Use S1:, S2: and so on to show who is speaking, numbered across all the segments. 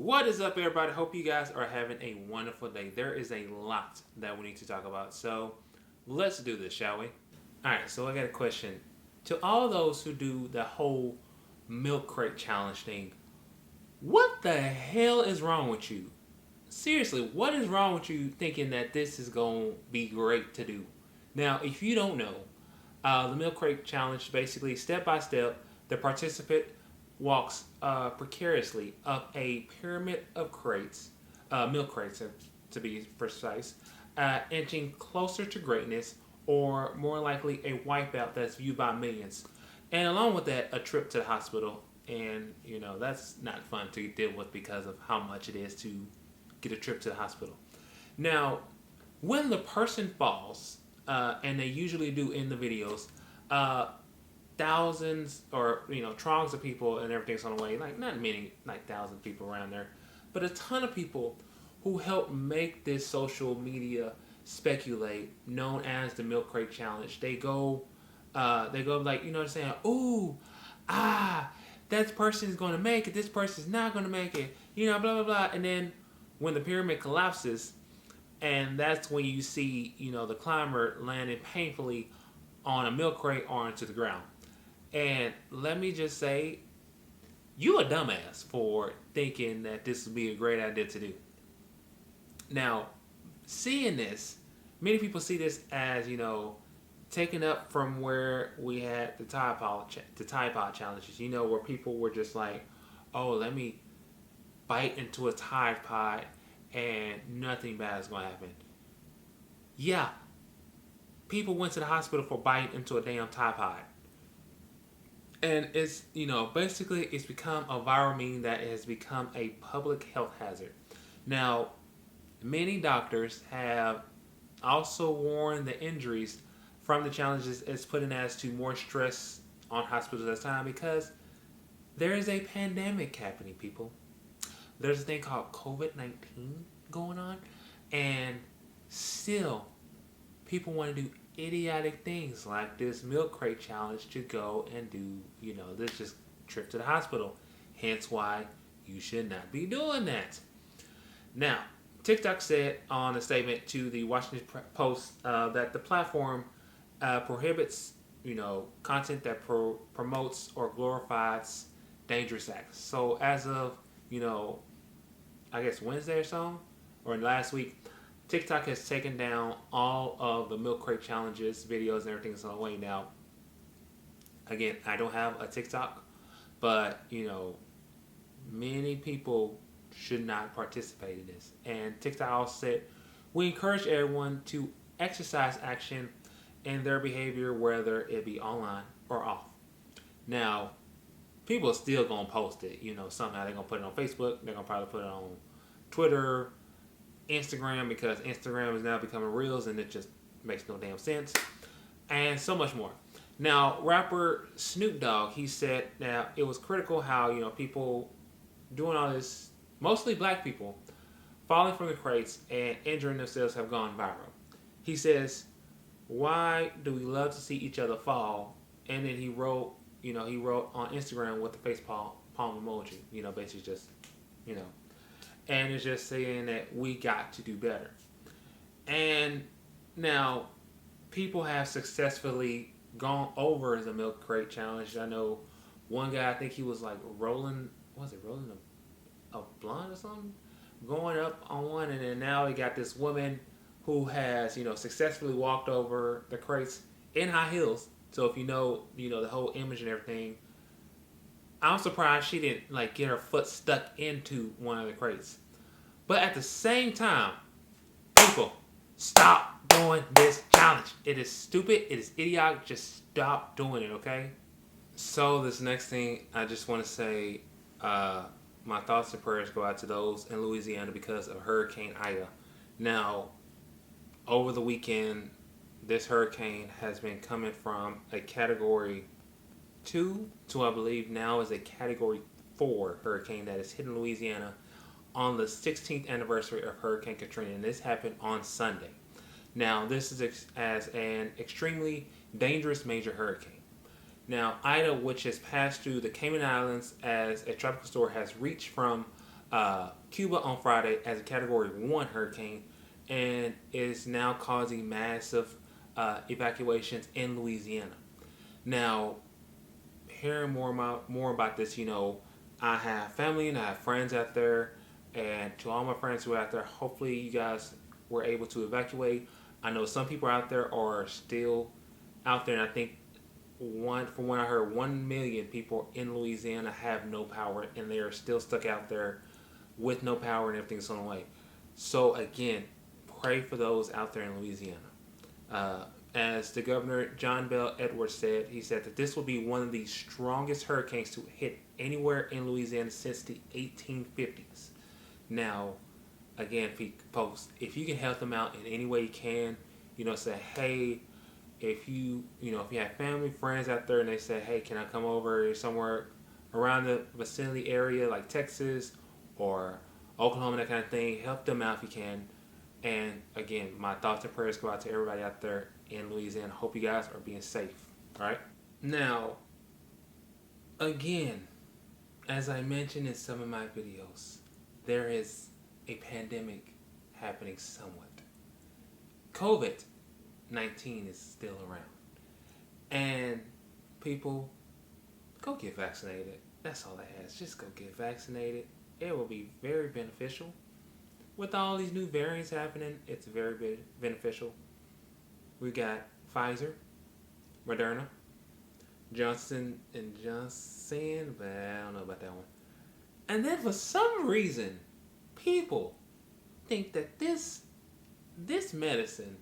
S1: What is up, everybody? Hope you guys are having a wonderful day. There is a lot that we need to talk about, so let's do this, shall we? Alright, so I got a question. To all those who do the whole milk crate challenge thing, what the hell is wrong with you? Seriously, what is wrong with you thinking that this is going to be great to do? Now, if you don't know, the milk crate challenge, basically step by step, the participant walks precariously up a pyramid of crates, milk crates to be precise, inching closer to greatness, or more likely a wipeout that's viewed by millions. And along with that, a trip to the hospital. And, that's not fun to deal with because of how much it is to get a trip to the hospital. Now, when the person falls, and they usually do in the videos, thousands or throngs of people and everything's on the way, like not many, like thousands of people around there, but a ton of people who help make this social media speculate, known as the milk crate challenge. They go like, saying, ooh, that person's going to make it, this person's not going to make it, blah blah blah. And then when the pyramid collapses, and that's when you see the climber landing painfully on a milk crate or into the ground. And let me just say, you a dumbass for thinking that this would be a great idea to do. Now, seeing this, many people see this as, taken up from where we had the Tide Pod challenges, where people were just like, oh, let me bite into a Tide Pod and nothing bad is going to happen. Yeah, people went to the hospital for biting into a damn Tide Pod. And it's, basically it's become a viral meme that has become a public health hazard. Now, many doctors have also warned the injuries from the challenges is putting as to more stress on hospitals at time because there is a pandemic happening, people. There's a thing called COVID-19 going on, and still people want to do idiotic things like this milk crate challenge to go and do, this just trip to the hospital. Hence why you should not be doing that. Now, TikTok said on a statement to the Washington Post that the platform prohibits, content that promotes or glorifies dangerous acts. So as of, I guess Wednesday or so, or last week, TikTok has taken down all of the milk crate challenges, videos, and everything's on the way now. Again, I don't have a TikTok, but, many people should not participate in this. And TikTok also said, we encourage everyone to exercise action in their behavior, whether it be online or off. Now, people are still going to post it, somehow they're going to put it on Facebook, they're going to probably put it on Twitter, Instagram, because Instagram is now becoming Reels and it just makes no damn sense, and so much more. Now, rapper Snoop Dogg, he said that it was critical how, people doing all this, mostly black people, falling from the crates and injuring themselves have gone viral. He says, why do we love to see each other fall? And then he wrote on Instagram with the face palm emoji, basically just, and it's just saying that we got to do better. And now, people have successfully gone over the milk crate challenge. I know one guy, I think he was like rolling a blunt or something? Going up on one, and then now he got this woman who has, successfully walked over the crates in high heels. So if the whole image and everything, I'm surprised she didn't get her foot stuck into one of the crates. But at the same time, people, stop doing this challenge. It is stupid. It is idiotic. Just stop doing it, okay? So this next thing, I just want to say, my thoughts and prayers go out to those in Louisiana because of Hurricane Ida. Now, over the weekend, this hurricane has been coming from a Category 2 to, I believe, now is a Category 4 hurricane that is hitting Louisiana on the 16th anniversary of Hurricane Katrina, and this happened on Sunday. Now, this is as an extremely dangerous major hurricane. Now, Ida, which has passed through the Cayman Islands as a tropical storm, has reached from Cuba on Friday as a Category 1 hurricane and is now causing massive evacuations in Louisiana. Now, hearing more about this, I have family and I have friends out there, and to all my friends who are out there, hopefully you guys were able to evacuate. I know some people out there are still out there, and I think from what I heard, 1 million people in Louisiana have no power, and they are still stuck out there with no power and everything's on the way. So again, pray for those out there in Louisiana. As the governor, John Bell Edwards, said, he said that this will be one of the strongest hurricanes to hit anywhere in Louisiana since the 1850s. Now, again, folks, if you can help them out in any way you can, say, hey, if you have family, friends out there and they say, hey, can I come over somewhere around the vicinity area like Texas or Oklahoma, that kind of thing, help them out if you can. And again, my thoughts and prayers go out to everybody out there in Louisiana. Hope you guys are being safe. All right. Now, again, as I mentioned in some of my videos, there is a pandemic happening somewhat. COVID-19 is still around. And people, go get vaccinated. That's all I ask. Just go get vaccinated. It will be very beneficial. With all these new variants happening, it's very beneficial. We got Pfizer, Moderna, Johnson & Johnson, but I don't know about that one. And then for some reason, people think that this medicine,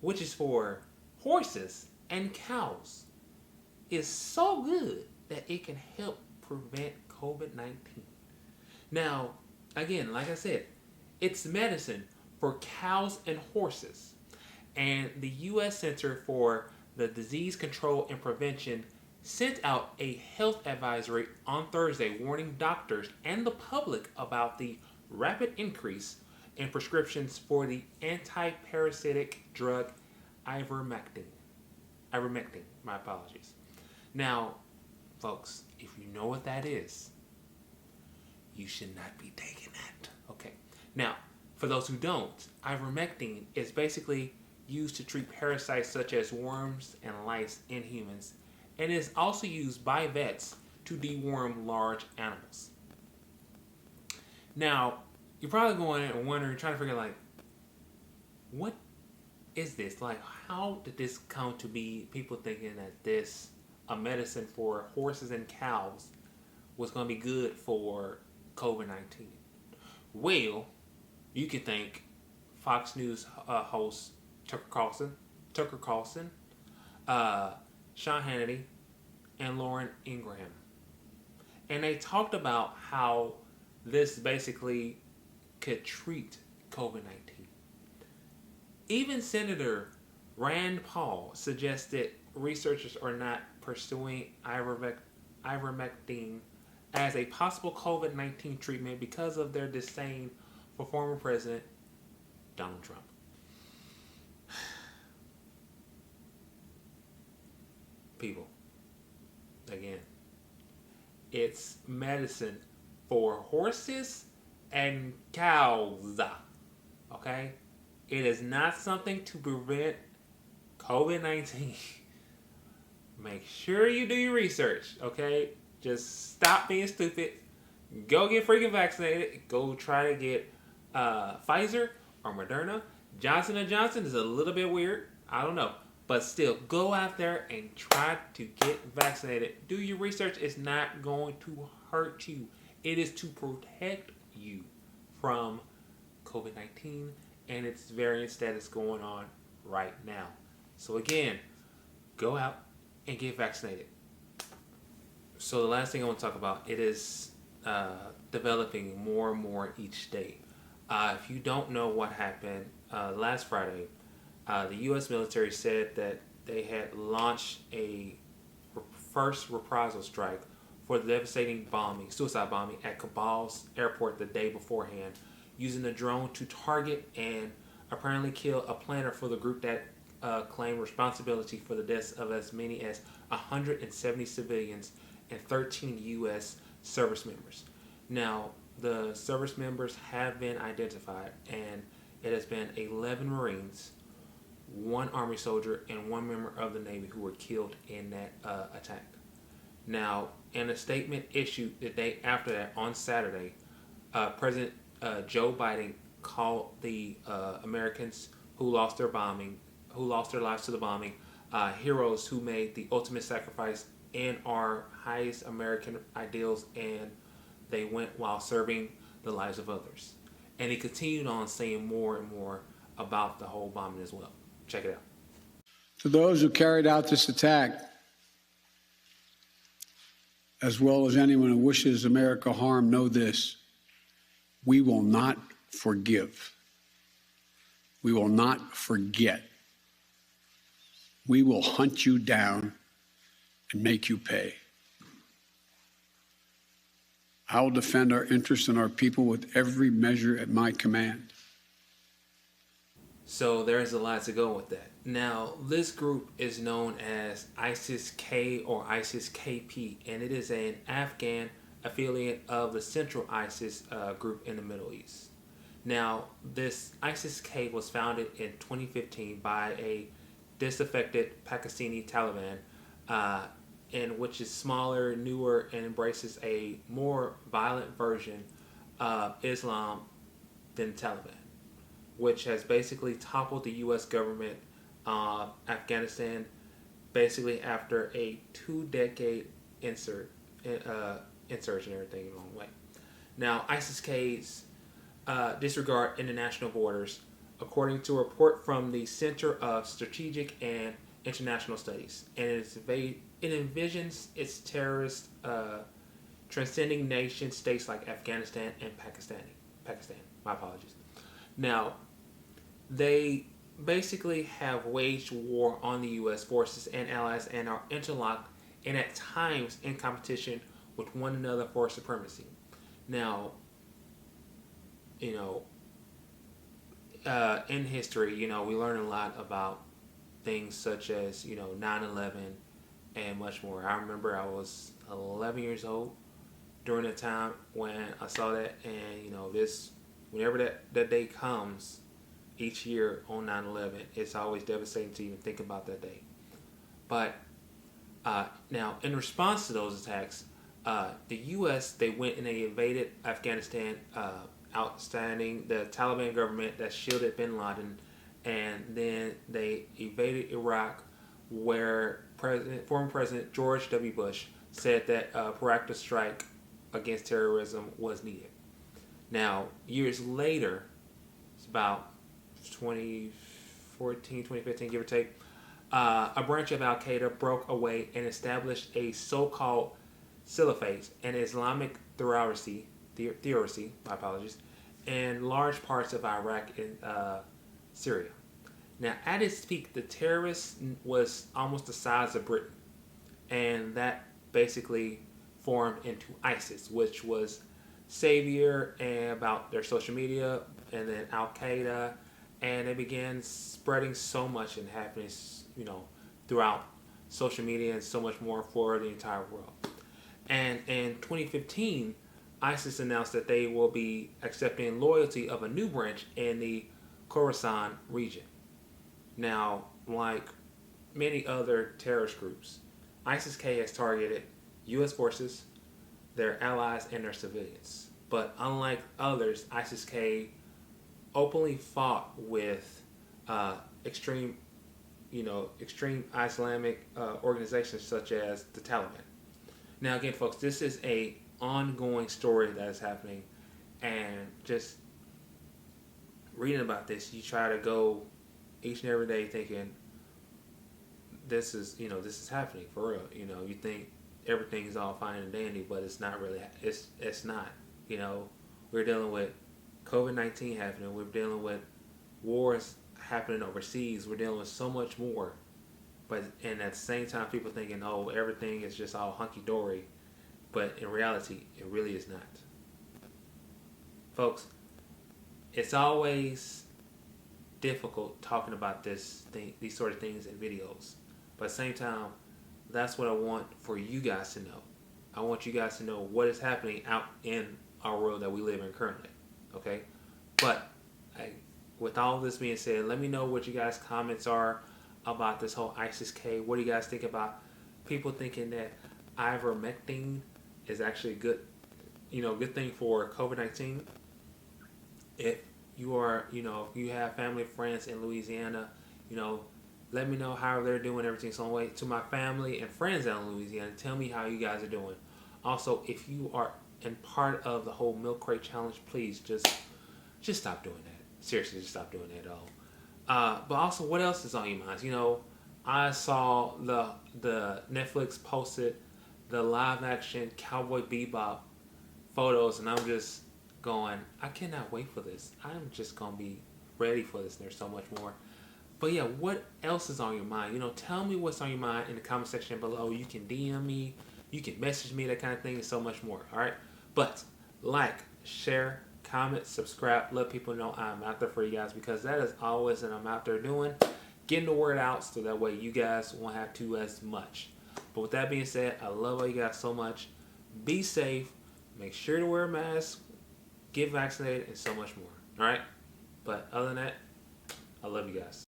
S1: which is for horses and cows, is so good that it can help prevent COVID-19. Now, again, like I said, it's medicine for cows and horses. And the U.S. Center for the Disease Control and Prevention sent out a health advisory on Thursday warning doctors and the public about the rapid increase in prescriptions for the anti-parasitic drug Ivermectin. My apologies. Now, folks, if you know what that is, you should not be taking that. Okay. Now, for those who don't, ivermectin is basically used to treat parasites such as worms and lice in humans, and is also used by vets to deworm large animals. Now, you're probably going and wondering, trying to figure like, what is this? Like, how did this come to be? People thinking that a medicine for horses and cows, was going to be good for COVID-19. Well, you could thank Fox News host Tucker Carlson, Sean Hannity, and Lauren Ingraham. And they talked about how this basically could treat COVID-19. Even Senator Rand Paul suggested researchers are not pursuing ivermectin as a possible COVID-19 treatment because of their disdain for former President Donald Trump. People, again, it's medicine for horses and cows, okay? It is not something to prevent COVID-19. Make sure you do your research, okay? Just stop being stupid. Go get freaking vaccinated. Go try to get Pfizer or Moderna. Johnson & Johnson is a little bit weird. I don't know. But still, go out there and try to get vaccinated. Do your research. It's not going to hurt you. It is to protect you from COVID-19 and its variants that is going on right now. So again, go out and get vaccinated. So the last thing I want to talk about, it is developing more and more each day. If you don't know what happened last Friday, the U.S. military said that they had launched a first reprisal strike for the devastating suicide bombing at Kabul's airport the day beforehand, using a drone to target and apparently kill a planner for the group that claimed responsibility for the deaths of as many as 170 civilians and 13 U.S. service members. Now, the service members have been identified, and it has been 11 Marines, one Army soldier, and one member of the Navy who were killed in that attack. Now, in a statement issued the day after that on Saturday, President Joe Biden called the Americans who lost their lives to the bombing, heroes who made the ultimate sacrifice in our highest American ideals, and they went while serving the lives of others. And he continued on saying more and more about the whole bombing as well. Check it out.
S2: To those who carried out this attack, as well as anyone who wishes America harm, know this: we will not forgive. We will not forget. We will hunt you down and make you pay. I will defend our interests and our people with every measure at my command.
S1: So there's a lot to go with that. Now, this group is known as ISIS-K or ISIS-KP, and it is an Afghan affiliate of the Central ISIS group in the Middle East. Now, this ISIS-K was founded in 2015 by a disaffected Pakistani Taliban, and which is smaller, newer, and embraces a more violent version of Islam than Taliban, which has basically toppled the U.S. government of Afghanistan, basically after a 2-decade insurgency and everything along the way. Now, ISIS-K's disregard international borders, according to a report from the Center of Strategic and International Studies, and it envisions its terrorists transcending nation states like Afghanistan and Pakistan. My apologies. Now, they basically have waged war on the U.S. forces and allies and are interlocked and at times in competition with one another for supremacy. Now, in history, we learn a lot about things such as, 9/11 and much more. I remember I was 11 years old during the time when I saw that, and, whenever that day comes each year on 9/11, it's always devastating to even think about that day. But now, in response to those attacks, the U.S., they went and they invaded Afghanistan, outstanding the Taliban government that shielded bin Laden, and then they invaded Iraq, where former President George W. Bush said that a proactive strike against terrorism was needed. Now, years later, it's about 2014, 2015, give or take, a branch of Al-Qaeda broke away and established a so-called Salafist and Islamic theocracy, my apologies, in large parts of Iraq and Syria. Now, at its peak, the terrorist was almost the size of Britain, and that basically formed into ISIS, which was savior and about their social media, and then Al-Qaeda, and it began spreading so much and happening, throughout social media and so much more for the entire world. And in 2015, ISIS announced that they will be accepting loyalty of a new branch in the Khorasan region. Now, like many other terrorist groups, ISIS-K has targeted U.S. forces, their allies, and their civilians. But unlike others, ISIS-K openly fought with extreme Islamic organizations such as the Taliban. Now, again, folks, this is a ongoing story that is happening, and just reading about this, you try to go each and every day thinking this is happening for real. You think everything is all fine and dandy, but it's not really. It's not. We're dealing with COVID-19 happening. We're dealing with wars happening overseas. We're dealing with so much more. And at the same time, people thinking, oh, everything is just all hunky-dory. But in reality, it really is not. Folks, it's always difficult talking about these sort of things in videos. But at the same time, that's what I want for you guys to know. I want you guys to know what is happening out in our world that we live in currently. Okay, but with all this being said, let me know what you guys' comments are about this whole ISIS-K. What do you guys think about people thinking that ivermectin is actually a good, good thing for COVID-19? If you are, if you have family and friends in Louisiana, let me know how they're doing. Everything's on the way. To my family and friends out in Louisiana, tell me how you guys are doing. Also, if you are in part of the whole milk crate challenge, please just stop doing that. Seriously, just stop doing that at all. But also, what else is on your minds? I saw the Netflix posted the live action Cowboy Bebop photos, and I'm just going, I cannot wait for this. I'm just gonna be ready for this. And there's so much more. But yeah, what else is on your mind? Tell me what's on your mind in the comment section below. You can DM me, you can message me, that kind of thing, and so much more. All right, but like, share, comment, subscribe. Let people know I'm out there for you guys, because that is always what I'm out there doing, getting the word out, so that way you guys won't have to as much. But with that being said, I love all you guys so much. Be safe. Make sure to wear a mask. Get vaccinated, and so much more. All right. But other than that, I love you guys.